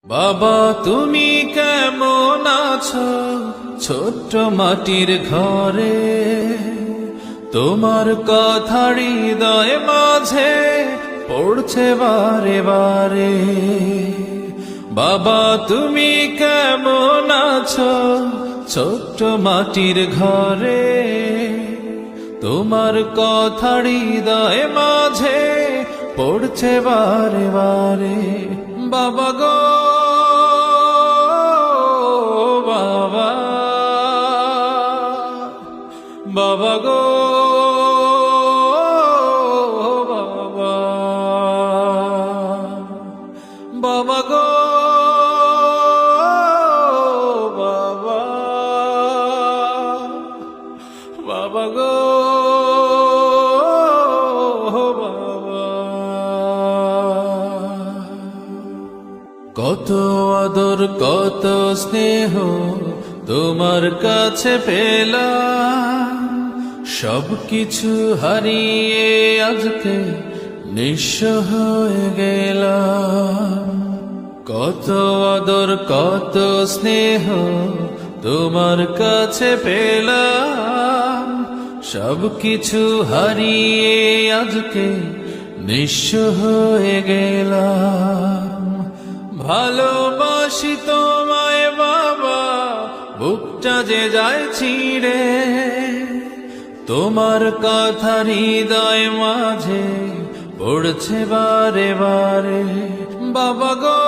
বাবা তুমি কেমন আছো ছোট্ট মাটির ঘরে, তোমার কথা হৃদয় মাঝে পড়ছে বারে বারে। বাবা তুমি কেমন আছো ছোট্ট মাটির ঘরে, তোমার কথা হৃদয় মাঝে পড়ছে বারে বারে। বাবা গো বাবা, বাবা গো বাবা, বাবা গো বাবা, বাবা গো কত আদর কত স্নেহ তোমার কাছে পেলাম, সবকিছু হারিয়ে আজকে নিঃস্ব হয়ে গেলাম। কত আদর কত স্নেহ তোমার কাছে পেলাম, সবকিছু হারিয়ে আজকে নিঃস্ব হয়ে গেলাম। ভালোবাসি তোমায় বাবা, বুকটা যে যায় ছিঁড়ে, তোমার কথা হৃদয় মাঝে পড়ছে বারে বারে। বাবা গো